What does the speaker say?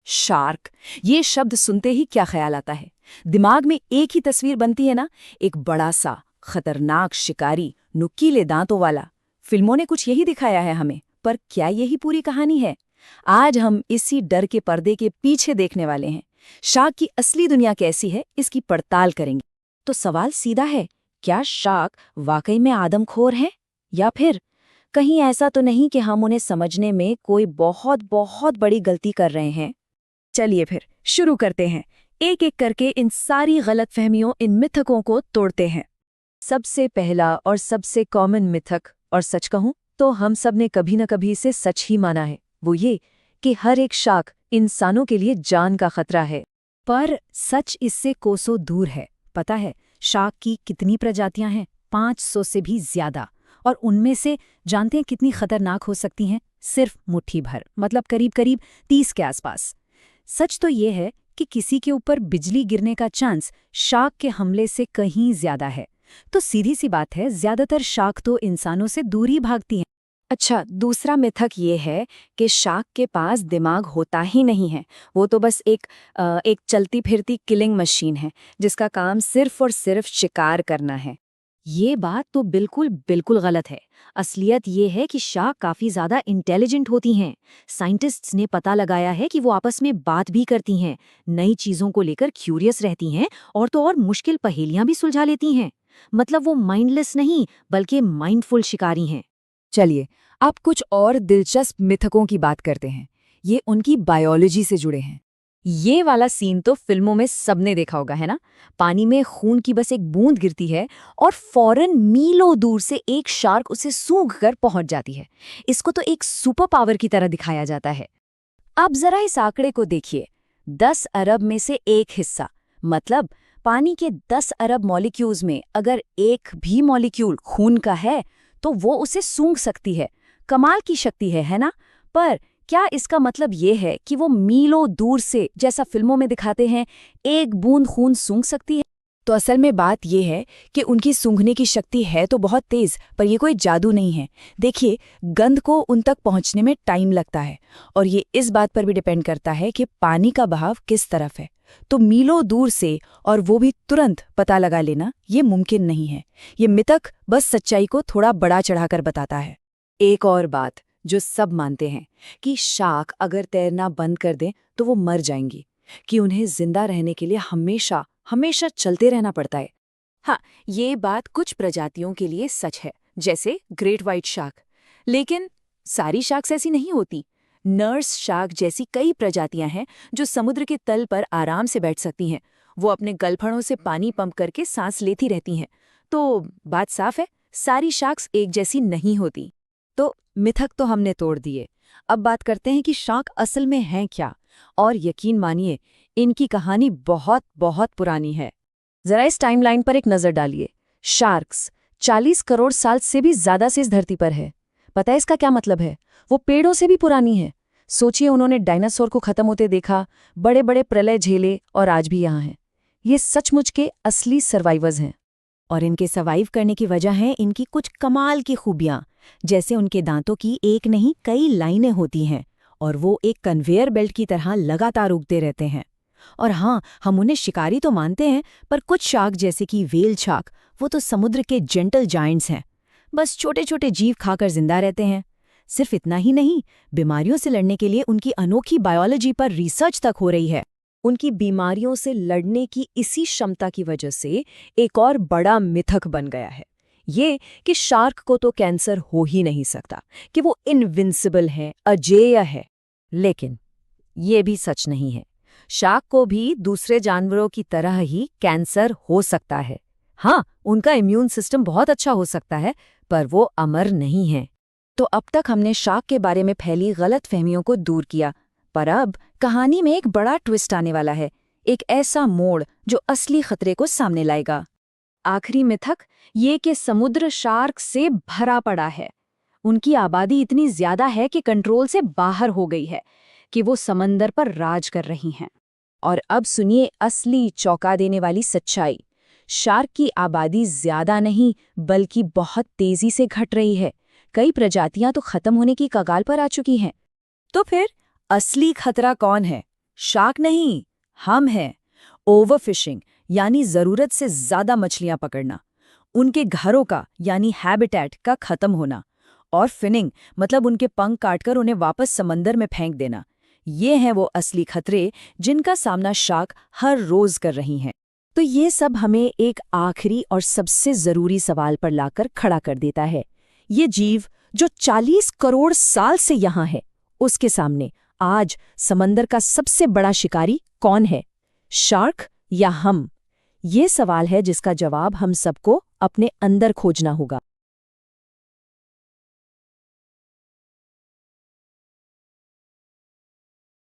Shark, ये शब्द सुनते ही क्या ख्याल आता है? दिमाग में एक ही तस्वीर बनती है ना, एक बड़ा सा खतरनाक शिकारी, नुकीले दांतों वाला। फिल्मों ने कुछ यही दिखाया है हमें, पर क्या यही पूरी कहानी है? आज हम इसी डर के पर्दे के पीछे देखने वाले हैं। शार्क की असली दुनिया कैसी है, इसकी पड़ताल करेंगे। तो सवाल सीधा है, क्या शार्क वाकई में आदमखोर हैं? या फिर कहीं ऐसा तो नहीं कि हम उन्हें समझने में कोई बहुत बहुत बड़ी गलती कर रहे हैं? चलिए फिर शुरू करते हैं, एक एक करके इन सारी गलतफहमियों, इन मिथकों को तोड़ते हैं। सबसे पहला और सबसे कॉमन मिथक, और सच कहूं तो हम सब ने कभी न कभी इसे सच ही माना है, वो ये कि हर एक शार्क इंसानों के लिए जान का खतरा है। पर सच इससे कोसों दूर है। पता है शार्क की कितनी प्रजातियां हैं? 500 से भी ज्यादा। और उनमें से जानते हैं कितनी खतरनाक हो सकती हैं? सिर्फ मुट्ठी भर, मतलब करीब करीब 30 के आसपास। सच तो ये है कि किसी के ऊपर बिजली गिरने का चांस शार्क के हमले से कहीं ज्यादा है। तो सीधी सी बात है, ज्यादातर शार्क तो इंसानों से दूर ही भागती हैं। अच्छा, दूसरा मिथक ये है कि शार्क के पास दिमाग होता ही नहीं है। वो तो बस एक चलती फिरती किलिंग मशीन है, जिसका काम सिर्फ और सिर्फ शिकार करना है। ये बात तो बिल्कुल बिल्कुल गलत है। असलियत ये है कि शार्क काफी ज्यादा इंटेलिजेंट होती हैं। साइंटिस्ट्स ने पता लगाया है कि वो आपस में बात भी करती हैं, नई चीजों को लेकर क्यूरियस रहती हैं, और तो और मुश्किल पहेलियां भी सुलझा लेती हैं। मतलब वो माइंडलेस नहीं, बल्कि माइंडफुल शिकारी हैं। चलिए, अब कुछ और दिलचस्प मिथकों की बात करते हैं। ये उनकी बायोलॉजी से जुड़े हैं। ये वाला सीन तो फिल्मों में सबने देखा होगा, है ना? पानी में खून की बस एक बूंद गिरती है और फौरन मीलों दूर से एक शार्क उसे सूंघ कर पहुंच जाती है। इसको तो एक सुपर पावर की तरह दिखाया जाता है। अब जरा इस आंकड़े को देखिए, 10 अरब में से एक हिस्सा, मतलब पानी के 10 अरब मॉलिक्यूल्स में अगर एक भी मॉलिक्यूल खून का है तो वो उसे सूंघ सकती है। कमाल की शक्ति है ना? पर क्या इसका मतलब ये है कि वो मीलों दूर से, जैसा फिल्मों में दिखाते हैं, एक बूंद खून सूंघ सकती है? तो असल में बात ये है कि उनकी सूंघने की शक्ति है तो बहुत तेज, पर ये कोई जादू नहीं है। देखिए, गंध को उन तक पहुंचने में टाइम लगता है, और ये इस बात पर भी डिपेंड करता है कि पानी का बहाव किस तरफ है। तो मीलों दूर से, और वो भी तुरंत, पता लगा लेना ये मुमकिन नहीं है। ये मिथक बस सच्चाई को थोड़ा बड़ा चढ़ाकर बताता है। एक और बात जो सब मानते हैं कि शार्क अगर तैरना बंद कर दें तो वो मर जाएंगी, कि उन्हें जिंदा रहने के लिए हमेशा हमेशा चलते रहना पड़ता है। हाँ, ये बात कुछ प्रजातियों के लिए सच है, जैसे ग्रेट व्हाइट शार्क। लेकिन सारी शार्क्स ऐसी नहीं होती। नर्स शार्क जैसी कई प्रजातियां हैं जो समुद्र के तल पर आराम से बैठ सकती हैं। वो अपने गलफड़ों से पानी पंप करके सांस लेती रहती हैं। तो बात साफ है, सारी शार्क्स एक जैसी नहीं होती। तो मिथक तो हमने तोड़ दिए। अब बात करते हैं कि शार्क असल में हैं क्या। और यकीन मानिए, इनकी कहानी बहुत बहुत पुरानी है। जरा इस टाइमलाइन पर एक नजर डालिए। शार्क्स 40 करोड़ साल से भी ज्यादा से इस धरती पर है। पता है इसका क्या मतलब है? वो पेड़ों से भी पुरानी है। सोचिए, उन्होंने डायनासोर को खत्म होते देखा, बड़े बड़े प्रलय झेले, और आज भी यहाँ हैं। ये सचमुच के असली सर्वाइवर्स हैं। और इनके सर्वाइव करने की वजह है इनकी कुछ कमाल की खूबियां, जैसे उनके दांतों की एक नहीं कई लाइनें होती हैं, और वो एक कन्वेयर बेल्ट की तरह लगातार उगते रहते हैं। और हाँ, हम उन्हें शिकारी तो मानते हैं, पर कुछ शार्क जैसे कि व्हेल शार्क, वो तो समुद्र के जेंटल जायंट्स हैं। बस छोटे छोटे जीव खाकर जिंदा रहते हैं। सिर्फ इतना ही नहीं, बीमारियों से लड़ने के लिए उनकी अनोखी बायोलॉजी पर रिसर्च तक हो रही है। उनकी बीमारियों से लड़ने की इसी क्षमता की वजह से एक और बड़ा मिथक बन गया है, ये कि शार्क को तो कैंसर हो ही नहीं सकता, कि वो इनविंसिबल है, अजेय है। लेकिन ये भी सच नहीं है। शार्क को भी दूसरे जानवरों की तरह ही कैंसर हो सकता है। हाँ, उनका इम्यून सिस्टम बहुत अच्छा हो सकता है, पर वो अमर नहीं है। तो अब तक हमने शार्क के बारे में फैली गलतफहमियों को दूर किया, पर अब कहानी में एक बड़ा ट्विस्ट आने वाला है, एक ऐसा मोड़ जो असली खतरे को सामने लाएगा। आखिरी मिथक ये कि समुद्र शार्क से भरा पड़ा है। उनकी आबादी इतनी ज्यादा है कि कंट्रोल से बाहर हो गई है, कि वो समंदर पर राज कर रही हैं। और अब सुनिए असली चौंका देने वाली सच्चाई। शार्क की आबादी ज्यादा नहीं, बल्कि बहुत तेजी से घट रही है। कई प्रजातियां तो खत्म होने की कगार पर आ चुकी हैं। तो फिर असली खतरा कौन है? शार्क नहीं, हम हैं। ओवरफिशिंग यानी जरूरत से ज्यादा मछलियां पकड़ना, उनके घरों का यानी हैबिटेट का खत्म होना, और फिनिंग मतलब उनके पंख काटकर उन्हें वापस समंदर में फेंक देना। ये हैं वो असली खतरे जिनका सामना शार्क हर रोज कर रही हैं। तो ये सब हमें एक आखिरी और सबसे जरूरी सवाल पर लाकर खड़ा कर देता है। ये जीव जो 40 करोड़ साल से यहाँ है, उसके सामने आज समंदर का सबसे बड़ा शिकारी कौन है, शार्क या हम? ये सवाल है जिसका जवाब हम सबको अपने अंदर खोजना होगा।